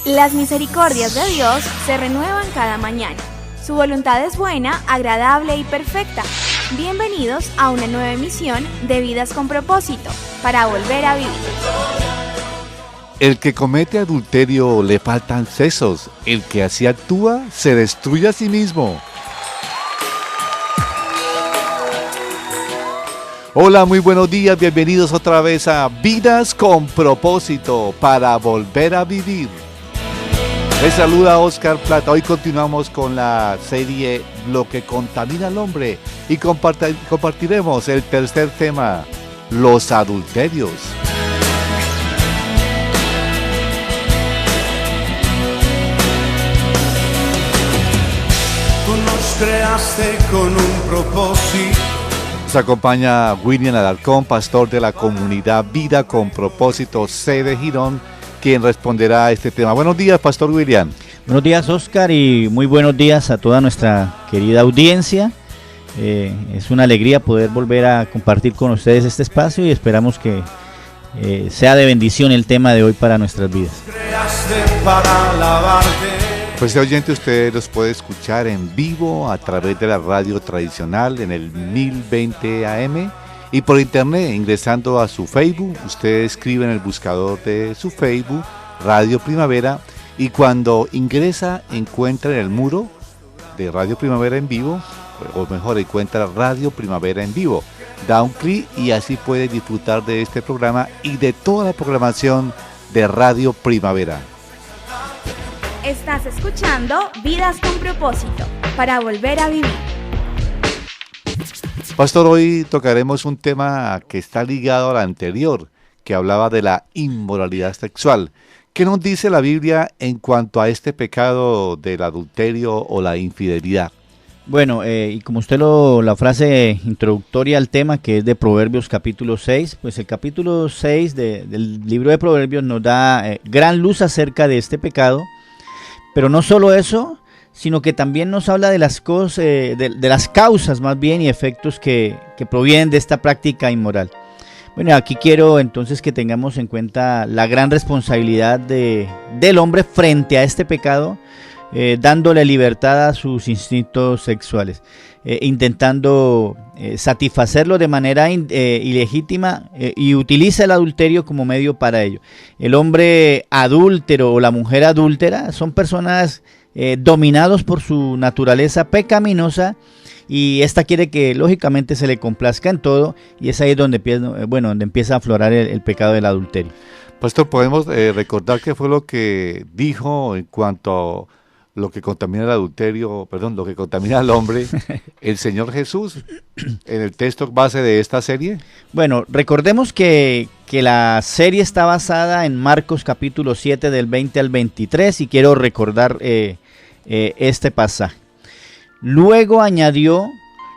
Las misericordias de Dios se renuevan cada mañana. Su voluntad es buena, agradable y perfecta. Bienvenidos a una nueva emisión de Vidas con Propósito, para volver a vivir. El que comete adulterio le faltan sesos. El que así actúa se destruye a sí mismo. Hola, muy buenos días, bienvenidos otra vez a Vidas con Propósito, para volver a vivir. Les saluda Oscar Plata. Hoy continuamos con la serie Lo que contamina al hombre y compartiremos el tercer tema, los adulterios. Tú nos creaste con un propósito. Nos acompaña William Alarcón, pastor de la comunidad Vida con Propósito C de Girón, quien responderá a este tema. Buenos días, Pastor William. Buenos días, Oscar, y muy buenos días a toda nuestra querida audiencia. Es una alegría poder volver a compartir con ustedes este espacio y esperamos que sea de bendición el tema de hoy para nuestras vidas. Pues, oyente, usted los puede escuchar en vivo a través de la radio tradicional en el 1020 AM. Y por internet, ingresando a su Facebook, usted escribe en el buscador de su Facebook, Radio Primavera, y cuando ingresa, encuentra en el muro de Radio Primavera en vivo, o mejor, encuentra Radio Primavera en vivo. Da un clic y así puede disfrutar de este programa y de toda la programación de Radio Primavera. Estás escuchando Vidas con Propósito, para volver a vivir. Pastor, hoy tocaremos un tema que está ligado al anterior, que hablaba de la inmoralidad sexual. ¿Qué nos dice la Biblia en cuanto a este pecado del adulterio o la infidelidad? Bueno, y como usted la frase introductoria al tema, que es de Proverbios capítulo 6, pues el capítulo 6 del libro de Proverbios nos da gran luz acerca de este pecado, pero no solo eso, sino que también nos habla de las cosas, de las causas más bien y efectos que provienen de esta práctica inmoral. Bueno, aquí quiero entonces que tengamos en cuenta la gran responsabilidad del hombre frente a este pecado, dándole libertad a sus instintos sexuales, intentando satisfacerlo de manera ilegítima, y utiliza el adulterio como medio para ello. El hombre adúltero o la mujer adúltera son personas dominados por su naturaleza pecaminosa, y esta quiere que lógicamente se le complazca en todo, y es ahí donde empieza a aflorar el pecado del adulterio. Pastor, podemos recordar qué fue lo que dijo en cuanto a lo que contamina lo que contamina al hombre, el Señor Jesús, en el texto base de esta serie. Bueno, recordemos que la serie está basada en Marcos capítulo 7 del 20 al 23, y quiero recordar este pasaje. Luego añadió: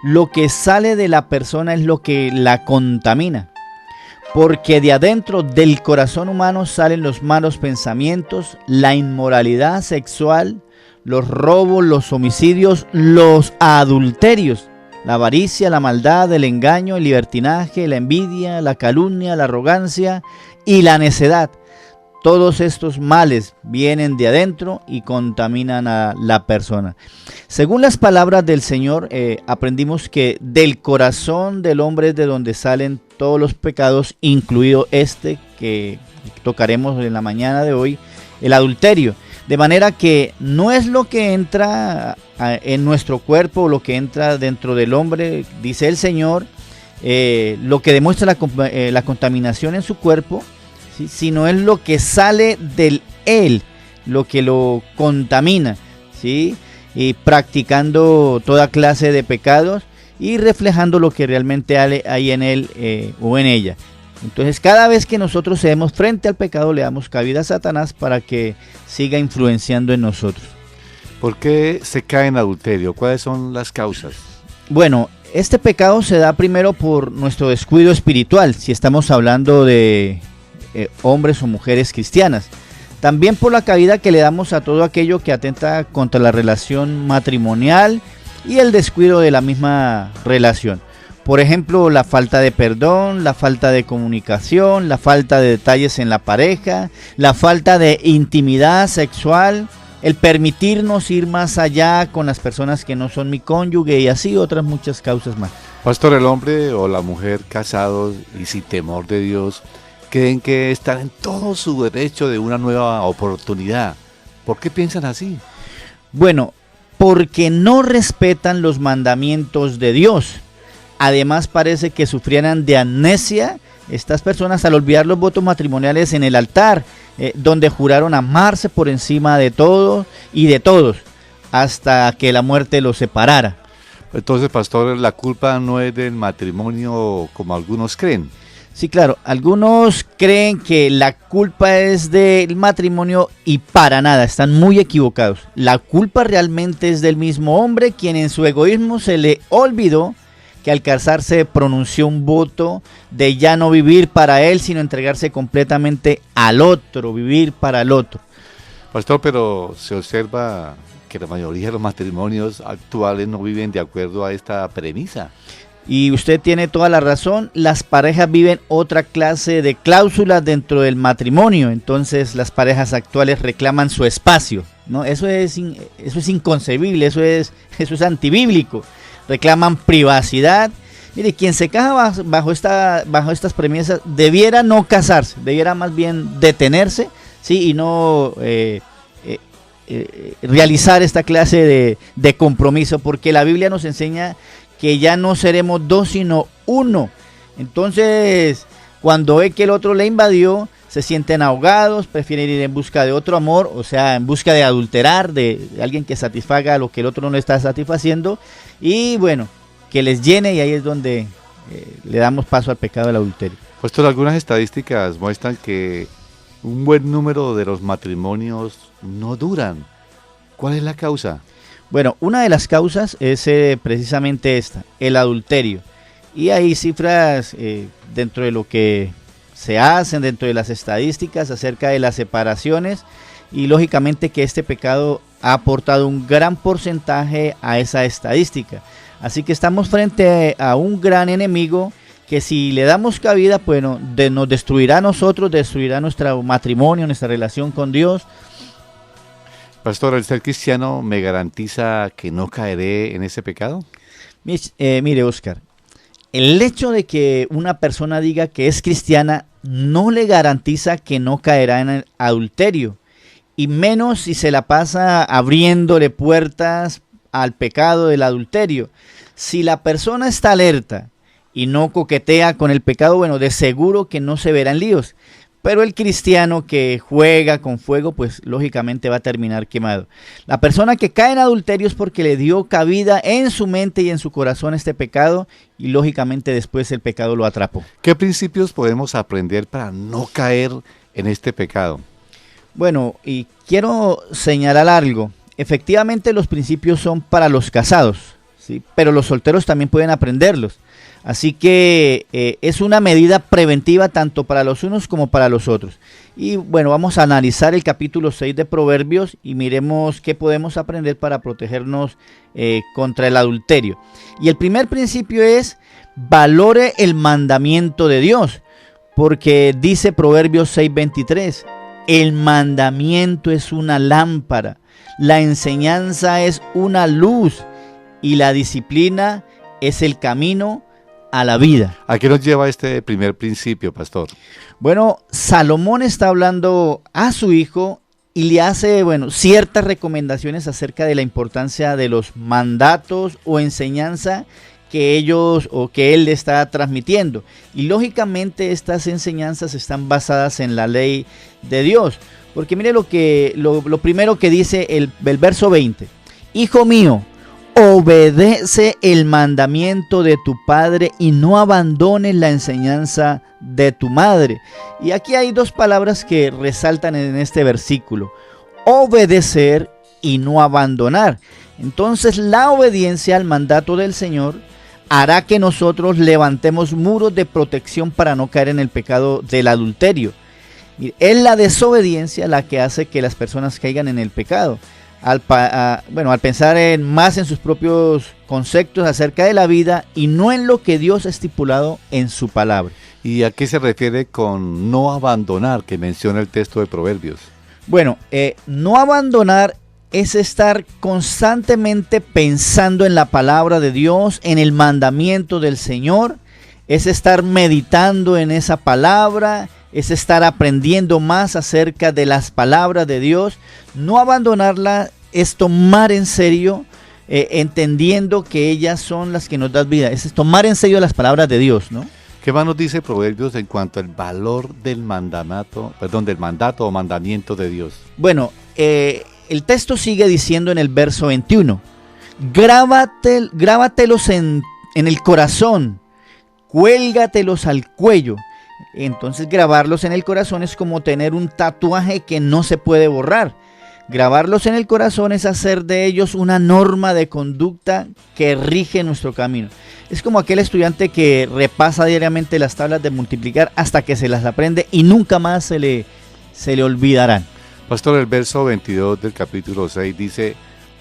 lo que sale de la persona es lo que la contamina, porque de adentro del corazón humano salen los malos pensamientos, la inmoralidad sexual, los robos, los homicidios, los adulterios, la avaricia, la maldad, el engaño, el libertinaje, la envidia, la calumnia, la arrogancia y la necedad. Todos estos males vienen de adentro y contaminan a la persona. Según las palabras del Señor, aprendimos que del corazón del hombre es de donde salen todos los pecados, incluido este que tocaremos en la mañana de hoy, el adulterio. De manera que no es lo que entra en nuestro cuerpo o lo que entra dentro del hombre, dice el Señor, lo que demuestra la contaminación en su cuerpo, ¿sí? Sino es lo que sale de él, lo que lo contamina, ¿sí? Y practicando toda clase de pecados y reflejando lo que realmente hay en él o en ella. Entonces, cada vez que nosotros cedemos frente al pecado, le damos cabida a Satanás para que siga influenciando en nosotros. ¿Por qué se cae en adulterio? ¿Cuáles son las causas? Bueno, este pecado se da primero por nuestro descuido espiritual, si estamos hablando de hombres o mujeres cristianas. También por la cabida que le damos a todo aquello que atenta contra la relación matrimonial y el descuido de la misma relación. Por ejemplo, la falta de perdón, la falta de comunicación, la falta de detalles en la pareja, la falta de intimidad sexual, el permitirnos ir más allá con las personas que no son mi cónyuge y así otras muchas causas más. Pastor, el hombre o la mujer casados y sin temor de Dios creen que están en todo su derecho de una nueva oportunidad. ¿Por qué piensan así? Bueno, porque no respetan los mandamientos de Dios. Además parece que sufrieran de amnesia estas personas al olvidar los votos matrimoniales en el altar, donde juraron amarse por encima de todo y de todos, hasta que la muerte los separara. Entonces, pastor, la culpa no es del matrimonio como algunos creen. Sí, claro, algunos creen que la culpa es del matrimonio y para nada, están muy equivocados. La culpa realmente es del mismo hombre, quien en su egoísmo se le olvidó que al casarse pronunció un voto de ya no vivir para él, sino entregarse completamente al otro, vivir para el otro. Pastor, pero se observa que la mayoría de los matrimonios actuales no viven de acuerdo a esta premisa. Y usted tiene toda la razón, las parejas viven otra clase de cláusulas dentro del matrimonio, entonces las parejas actuales reclaman su espacio, ¿no? Eso es inconcebible, eso es antibíblico. Reclaman privacidad. Mire, quien se casa bajo estas premisas debiera no casarse, debiera más bien detenerse, ¿sí? Y no realizar esta clase de compromiso, porque la Biblia nos enseña que ya no seremos dos sino uno. Entonces, cuando ve que el otro le invadió, se sienten ahogados, prefieren ir en busca de otro amor, o sea, en busca de adulterar, de alguien que satisfaga lo que el otro no le está satisfaciendo, y bueno, que les llene, y ahí es donde le damos paso al pecado del adulterio. Puesto algunas estadísticas muestran que un buen número de los matrimonios no duran. ¿Cuál es la causa? Bueno, una de las causas es precisamente esta, el adulterio. Y hay cifras dentro de lo que se hacen, dentro de las estadísticas acerca de las separaciones, y lógicamente que este pecado ha aportado un gran porcentaje a esa estadística. Así que estamos frente a un gran enemigo que si le damos cabida, bueno, nos destruirá a nosotros, destruirá nuestro matrimonio, nuestra relación con Dios. Pastor, ¿el ser cristiano me garantiza que no caeré en ese pecado? Mire, Oscar, el hecho de que una persona diga que es cristiana no le garantiza que no caerá en el adulterio, y menos si se la pasa abriéndole puertas al pecado del adulterio. Si la persona está alerta y no coquetea con el pecado, bueno, de seguro que no se verá en líos. Pero el cristiano que juega con fuego, pues lógicamente va a terminar quemado. La persona que cae en adulterio es porque le dio cabida en su mente y en su corazón este pecado, y lógicamente después el pecado lo atrapó. ¿Qué principios podemos aprender para no caer en este pecado? Bueno, y quiero señalar algo. Efectivamente los principios son para los casados, ¿sí? Pero los solteros también pueden aprenderlos. Así que es una medida preventiva tanto para los unos como para los otros. Y bueno, vamos a analizar el capítulo 6 de Proverbios y miremos qué podemos aprender para protegernos contra el adulterio. Y el primer principio es: valore el mandamiento de Dios, porque dice Proverbios 6:23, el mandamiento es una lámpara, la enseñanza es una luz y la disciplina es el camino a la vida. ¿A qué nos lleva este primer principio, pastor? Bueno, Salomón está hablando a su hijo y le hace, ciertas recomendaciones acerca de la importancia de los mandatos o enseñanza que él le está transmitiendo. Y lógicamente estas enseñanzas están basadas en la ley de Dios. Porque mire lo primero que dice el verso 20. Hijo mío, obedece el mandamiento de tu padre y no abandones la enseñanza de tu madre. Y aquí hay dos palabras que resaltan en este versículo: obedecer y no abandonar. Entonces la obediencia al mandato del Señor hará que nosotros levantemos muros de protección para no caer en el pecado del adulterio. Es la desobediencia la que hace que las personas caigan en el pecado. al pensar más en sus propios conceptos acerca de la vida y no en lo que Dios ha estipulado en su palabra. ¿Y a qué se refiere con no abandonar que menciona el texto de Proverbios? Bueno, no abandonar es estar constantemente pensando en la palabra de Dios, en el mandamiento del Señor, es estar meditando en esa palabra, es estar aprendiendo más acerca de las palabras de Dios. No abandonarla es tomar en serio, entendiendo que ellas son las que nos dan vida, es tomar en serio las palabras de Dios, ¿no? ¿Qué más nos dice Proverbios en cuanto al valor del mandato o mandamiento de Dios? Bueno, el texto sigue diciendo en el verso 21, grábatelos en el corazón, cuélgatelos al cuello. Entonces grabarlos en el corazón es como tener un tatuaje que no se puede borrar. Grabarlos en el corazón es hacer de ellos una norma de conducta que rige nuestro camino. Es como aquel estudiante que repasa diariamente las tablas de multiplicar hasta que se las aprende y nunca más se le olvidarán. Pastor, el verso 22 del capítulo 6 dice: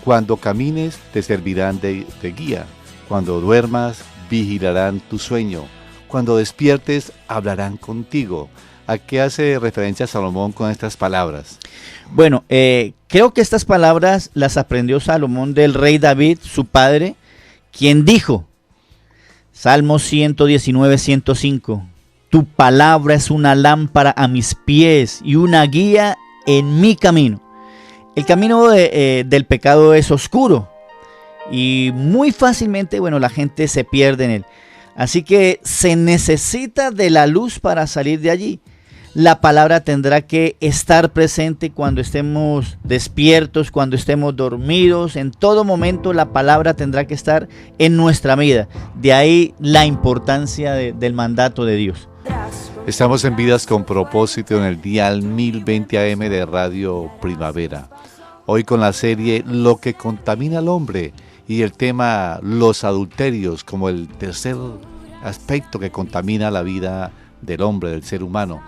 cuando camines te servirán de guía, cuando duermas vigilarán tu sueño, cuando despiertes hablarán contigo. ¿A qué hace referencia Salomón con estas palabras? Bueno, creo que estas palabras las aprendió Salomón del rey David, su padre, quien dijo, Salmo 119, 105, tu palabra es una lámpara a mis pies y una guía en mi camino. El camino del pecado es oscuro y muy fácilmente, la gente se pierde en él. Así que se necesita de la luz para salir de allí. La palabra tendrá que estar presente cuando estemos despiertos, cuando estemos dormidos. En todo momento la palabra tendrá que estar en nuestra vida. De ahí la importancia del mandato de Dios. Estamos en Vidas con Propósito en el dial 1020 AM de Radio Primavera. Hoy con la serie Lo que contamina al hombre y el tema los adulterios como el tercer aspecto que contamina la vida del hombre, del ser humano.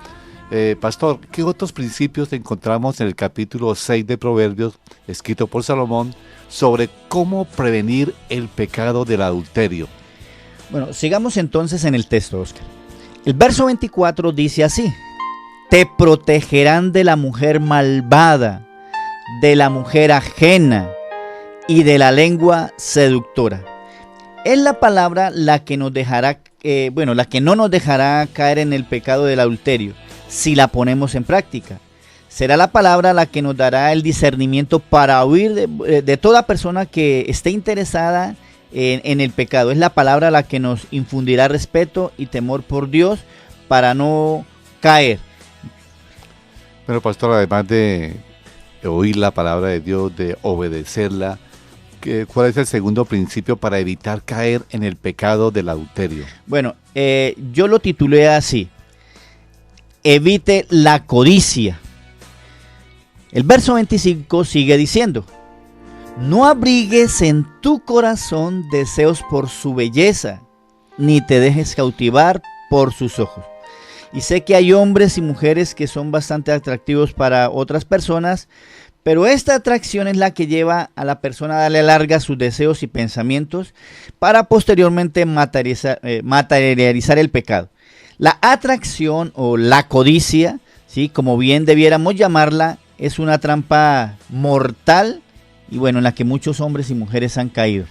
Pastor, ¿qué otros principios encontramos en el capítulo 6 de Proverbios, escrito por Salomón, sobre cómo prevenir el pecado del adulterio? Bueno, sigamos entonces en el texto, Oscar. El verso 24 dice así: te protegerán de la mujer malvada, de la mujer ajena y de la lengua seductora. Es la palabra la que nos dejará, la que no nos dejará caer en el pecado del adulterio, si la ponemos en práctica. Será la palabra la que nos dará el discernimiento para huir de toda persona que esté interesada en el pecado. Es la palabra la que nos infundirá respeto y temor por Dios para no caer. Pero pastor, además de oír la palabra de Dios, de obedecerla, ¿cuál es el segundo principio para evitar caer en el pecado del adulterio? Bueno, yo lo titulé así: evite la codicia. El verso 25 sigue diciendo: no abrigues en tu corazón deseos por su belleza, ni te dejes cautivar por sus ojos. Y sé que hay hombres y mujeres que son bastante atractivos para otras personas, pero esta atracción es la que lleva a la persona a darle larga a sus deseos y pensamientos para posteriormente materializar el pecado. La atracción o la codicia, ¿sí?, como bien debiéramos llamarla, es una trampa mortal y en la que muchos hombres y mujeres han caído.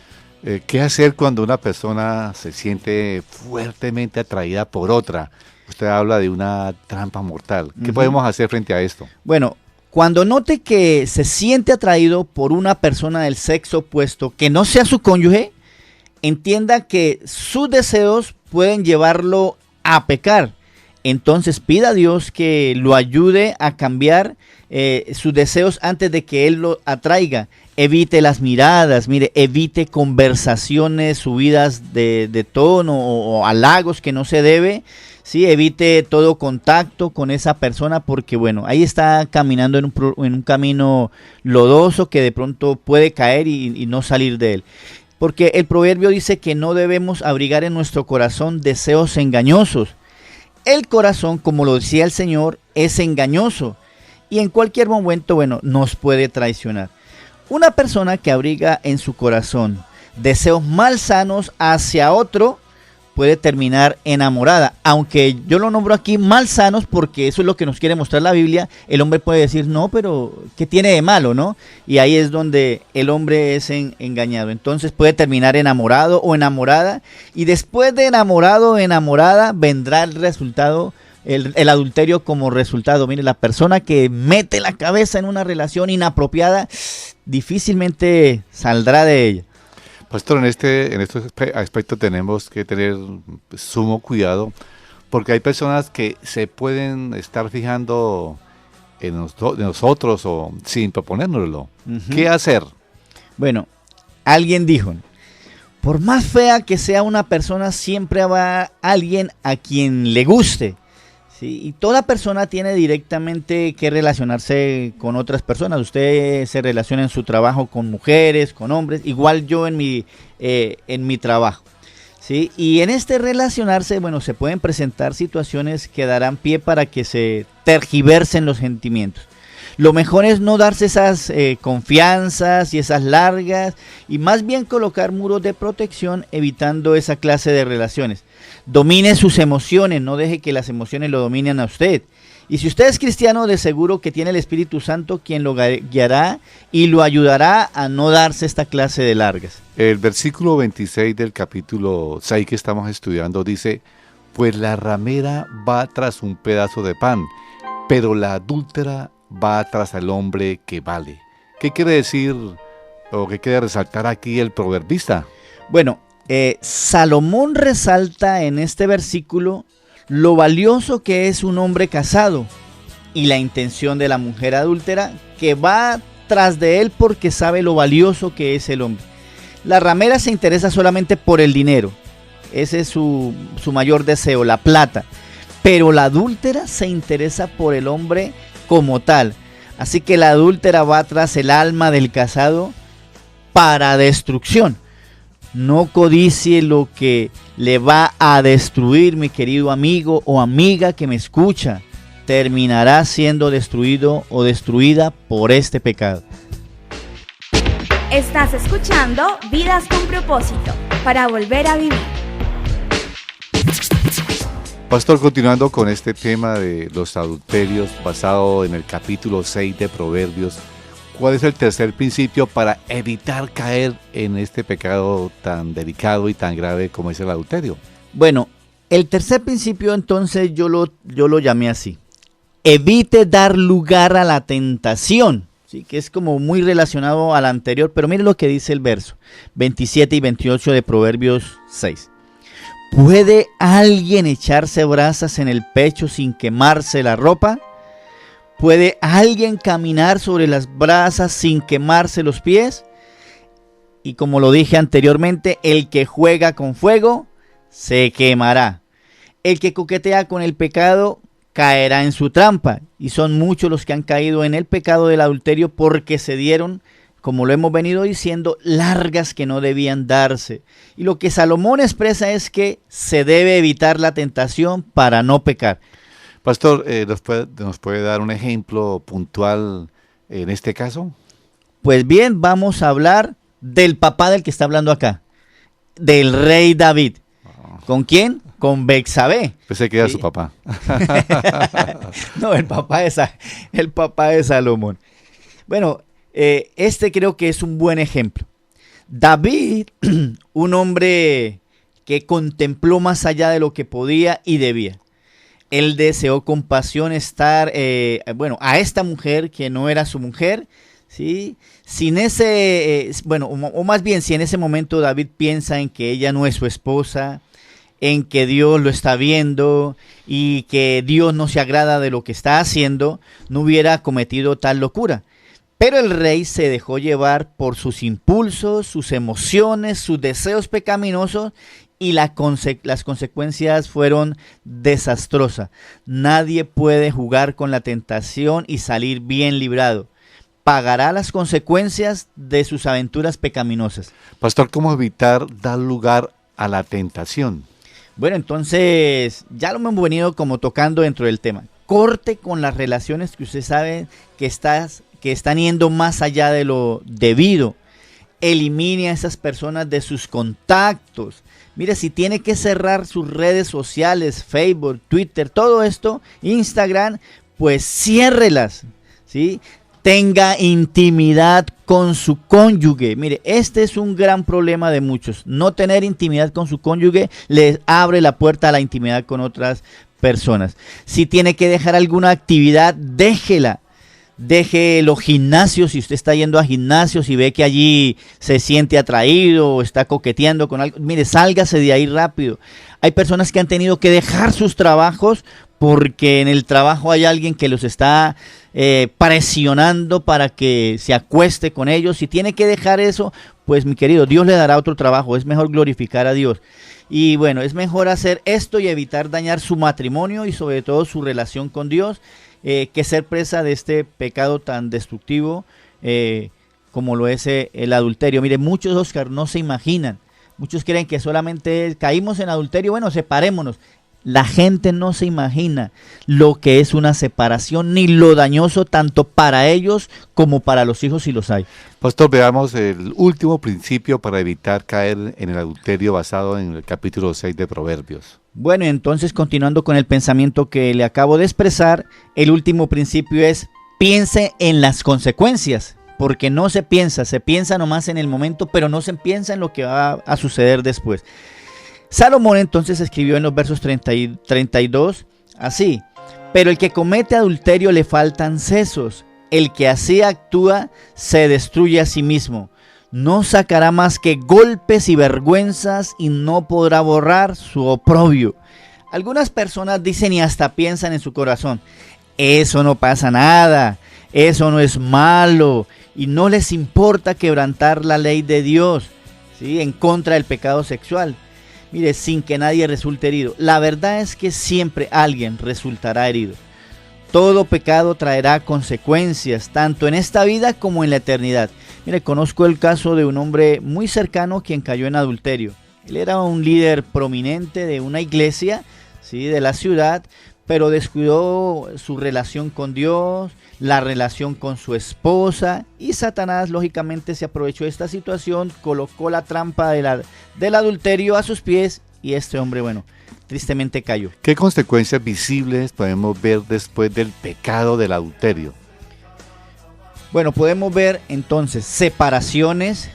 ¿Qué hacer cuando una persona se siente fuertemente atraída por otra? Usted habla de una trampa mortal. ¿Qué podemos hacer frente a esto? Bueno, cuando note que se siente atraído por una persona del sexo opuesto que no sea su cónyuge, entienda que sus deseos pueden llevarlo a pecar. Entonces pida a Dios que lo ayude a cambiar sus deseos antes de que Él lo atraiga. Evite las miradas, evite conversaciones subidas de tono o halagos que no se debe. Sí, evite todo contacto con esa persona porque ahí está caminando en un camino lodoso que de pronto puede caer y no salir de él. Porque el proverbio dice que no debemos abrigar en nuestro corazón deseos engañosos. El corazón, como lo decía el Señor, es engañoso y en cualquier momento, nos puede traicionar. Una persona que abriga en su corazón deseos malsanos hacia otro puede terminar enamorada, aunque yo lo nombro aquí malsanos porque eso es lo que nos quiere mostrar la Biblia. El hombre puede decir, no, pero ¿qué tiene de malo, no? Y ahí es donde el hombre es engañado. Entonces puede terminar enamorado o enamorada, y después de enamorado o enamorada vendrá el resultado, el adulterio como resultado. Mire, la persona que mete la cabeza en una relación inapropiada difícilmente saldrá de ella. Pastor, en este aspecto tenemos que tener sumo cuidado, porque hay personas que se pueden estar fijando en nosotros o sin proponérnoslo. ¿Qué hacer? Bueno, alguien dijo, por más fea que sea una persona, siempre habrá alguien a quien le guste. Sí, y toda persona tiene directamente que relacionarse con otras personas. Usted se relaciona en su trabajo con mujeres, con hombres, igual yo en mi trabajo. ¿Sí? Y en este relacionarse, bueno, se pueden presentar situaciones que darán pie para que se tergiversen los sentimientos. Lo mejor es no darse esas confianzas y esas largas, y más bien colocar muros de protección evitando esa clase de relaciones. Domine sus emociones, no deje que las emociones lo dominen a usted. Y si usted es cristiano, de seguro que tiene el Espíritu Santo quien lo guiará y lo ayudará a no darse esta clase de largas. El versículo 26 del capítulo 6 que estamos estudiando dice, pues la ramera va tras un pedazo de pan, pero la adúltera va tras el hombre que vale. ¿Qué quiere decir o qué quiere resaltar aquí el proverbista? Bueno, Salomón resalta en este versículo lo valioso que es un hombre casado y la intención de la mujer adúltera que va tras de él porque sabe lo valioso que es el hombre. La ramera se interesa solamente por el dinero, ese es su mayor deseo, la plata, pero la adúltera se interesa por el hombre como tal. Así que la adúltera va tras el alma del casado para destrucción. No codicie lo que le va a destruir, mi querido amigo o amiga que me escucha. Terminará siendo destruido o destruida por este pecado. Estás escuchando Vidas con Propósito, para volver a vivir. Pastor, continuando con este tema de los adulterios basado en el capítulo 6 de Proverbios, ¿cuál es el tercer principio para evitar caer en este pecado tan delicado y tan grave como es el adulterio? Bueno, el tercer principio entonces yo lo llamé así. Evite dar lugar a la tentación, ¿sí? Que es como muy relacionado al anterior, pero mire lo que dice el verso 27 y 28 de Proverbios 6. ¿Puede alguien echarse brasas en el pecho sin quemarse la ropa? ¿Puede alguien caminar sobre las brasas sin quemarse los pies? Y como lo dije anteriormente, el que juega con fuego se quemará. El que coquetea con el pecado caerá en su trampa. Y son muchos los que han caído en el pecado del adulterio porque se dieron, como lo hemos venido diciendo, largas que no debían darse. Y lo que Salomón expresa es que se debe evitar la tentación para no pecar. Pastor, ¿nos puede dar un ejemplo puntual en este caso? Pues bien, vamos a hablar del papá del que está hablando acá, del rey David. ¿Con quién? Con Betsabé. Pensé que era su papá. No, el papá de Salomón. Bueno, este creo que es un buen ejemplo. David, un hombre que contempló más allá de lo que podía y debía. Él deseó con pasión estar, a esta mujer que no era su mujer, ¿sí? Sin ese, o más bien si en ese momento David piensa en que ella no es su esposa, en que Dios lo está viendo y que Dios no se agrada de lo que está haciendo, no hubiera cometido tal locura. Pero el rey se dejó llevar por sus impulsos, sus emociones, sus deseos pecaminosos, y las consecuencias fueron desastrosas. Nadie puede jugar con la tentación y salir bien librado. Pagará las consecuencias de sus aventuras pecaminosas. Pastor, ¿cómo evitar dar lugar a la tentación? Bueno, entonces ya lo hemos venido como tocando dentro del tema. Corte con las relaciones que usted sabe que que están yendo más allá de lo debido. Elimine a esas personas de sus contactos. Mire, si tiene que cerrar sus redes sociales, Facebook, Twitter, todo esto, Instagram, pues ciérrelas, ¿sí? Tenga intimidad con su cónyuge. Mire, este es un gran problema de muchos. No tener intimidad con su cónyuge les abre la puerta a la intimidad con otras personas. Si tiene que dejar alguna actividad, déjela. Deje los gimnasios, si usted está yendo a gimnasios y ve que allí se siente atraído o está coqueteando con algo, mire, sálgase de ahí rápido. Hay personas que han tenido que dejar sus trabajos porque en el trabajo hay alguien que los está presionando para que se acueste con ellos. Si tiene que dejar eso, pues mi querido, Dios le dará otro trabajo. Es mejor glorificar a Dios. Y bueno, es mejor hacer esto y evitar dañar su matrimonio y sobre todo su relación con Dios, que ser presa de este pecado tan destructivo como lo es el adulterio. Mire, muchos, Oscar, no se imaginan. Muchos creen que solamente caímos en adulterio, bueno, separémonos. La gente no se imagina lo que es una separación, ni lo dañoso tanto para ellos como para los hijos si los hay. Pastor, veamos el último principio para evitar caer en el adulterio basado en el capítulo 6 de Proverbios. Bueno, entonces continuando con el pensamiento que le acabo de expresar, el último principio es: piense en las consecuencias, porque no se piensa nomás en el momento, pero no se piensa en lo que va a suceder después. Salomón entonces escribió en los versos 30 y 32 así: pero el que comete adulterio le faltan sesos, el que así actúa se destruye a sí mismo. No sacará más que golpes y vergüenzas y no podrá borrar su oprobio. Algunas personas dicen y hasta piensan en su corazón: eso no pasa nada, eso no es malo, y no les importa quebrantar la ley de Dios, ¿sí?, en contra del pecado sexual. Mire, sin que nadie resulte herido. La verdad es que siempre alguien resultará herido. Todo pecado traerá consecuencias, tanto en esta vida como en la eternidad. Mire, conozco el caso de un hombre muy cercano quien cayó en adulterio. Él era un líder prominente de una iglesia, ¿sí?, de la ciudad, pero descuidó su relación con Dios, la relación con su esposa, y Satanás lógicamente se aprovechó de esta situación, colocó la trampa del adulterio a sus pies y este hombre, bueno, tristemente cayó. ¿Qué consecuencias visibles podemos ver después del pecado del adulterio? Bueno, podemos ver entonces separaciones,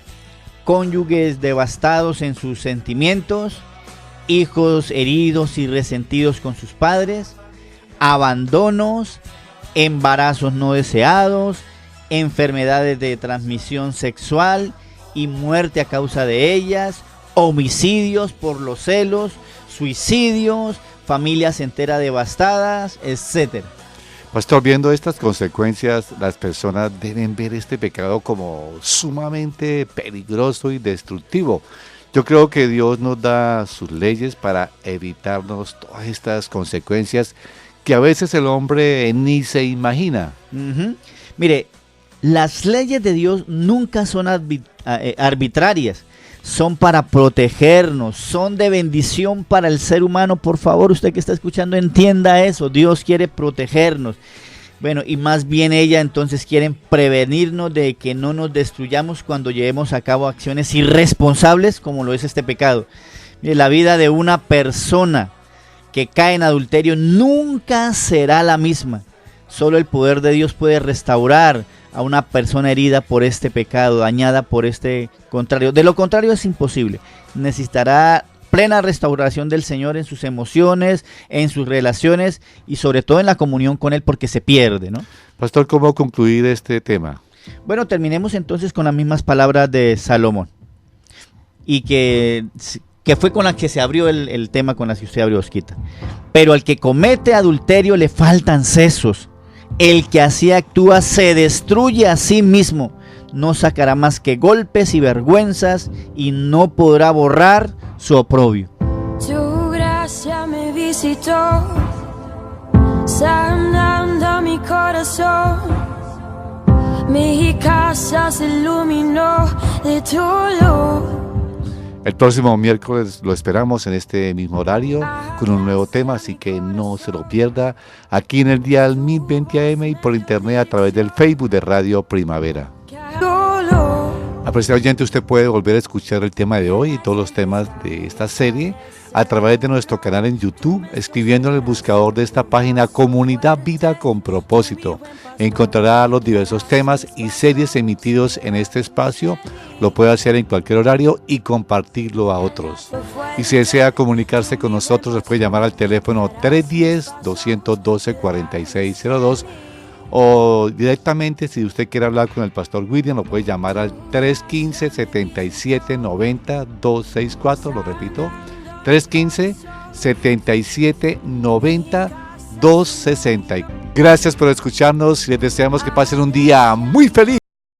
cónyuges devastados en sus sentimientos, hijos heridos y resentidos con sus padres, abandonos, embarazos no deseados, enfermedades de transmisión sexual y muerte a causa de ellas, homicidios por los celos, suicidios, familias enteras devastadas, etc. Pastor, viendo estas consecuencias, las personas deben ver este pecado como sumamente peligroso y destructivo. Yo creo que Dios nos da sus leyes para evitarnos todas estas consecuencias que a veces el hombre ni se imagina. Mire, las leyes de Dios nunca son arbitrarias, son para protegernos, son de bendición para el ser humano. Por favor, usted que está escuchando, entienda eso. Dios quiere protegernos. Bueno, y más bien ella entonces quieren prevenirnos de que no nos destruyamos cuando llevemos a cabo acciones irresponsables como lo es este pecado. Mire, la vida de una persona que cae en adulterio nunca será la misma. Solo el poder de Dios puede restaurar a una persona herida por este pecado, dañada por este contrario. De lo contrario es imposible. Necesitará plena restauración del Señor en sus emociones, en sus relaciones y sobre todo en la comunión con Él, porque se pierde, ¿no? Pastor, ¿cómo concluir este tema? Bueno, terminemos entonces con las mismas palabras de Salomón, y que fue con la que se abrió el tema con la que usted abrió, Osquita. Pero al que comete adulterio le faltan sesos. El que así actúa se destruye a sí mismo. No sacará más que golpes y vergüenzas y no podrá borrar su oprobio. Tu gracia me visitó, sanando mi corazón. Mi casa se iluminó de tu luz. El próximo miércoles lo esperamos en este mismo horario con un nuevo tema, así que no se lo pierda aquí en el dial 1020 AM y por internet a través del Facebook de Radio Primavera. Apreciado oyente, usted puede volver a escuchar el tema de hoy y todos los temas de esta serie a través de nuestro canal en YouTube, escribiendo en el buscador de esta página Comunidad Vida con Propósito. Encontrará los diversos temas y series emitidos en este espacio. Lo puede hacer en cualquier horario y compartirlo a otros. Y si desea comunicarse con nosotros, les puede llamar al teléfono 310-212-4602 o directamente, si usted quiere hablar con el pastor William, lo puede llamar al 315-7790-264, lo repito, 315-7790-260. Gracias por escucharnos y les deseamos que pasen un día muy feliz.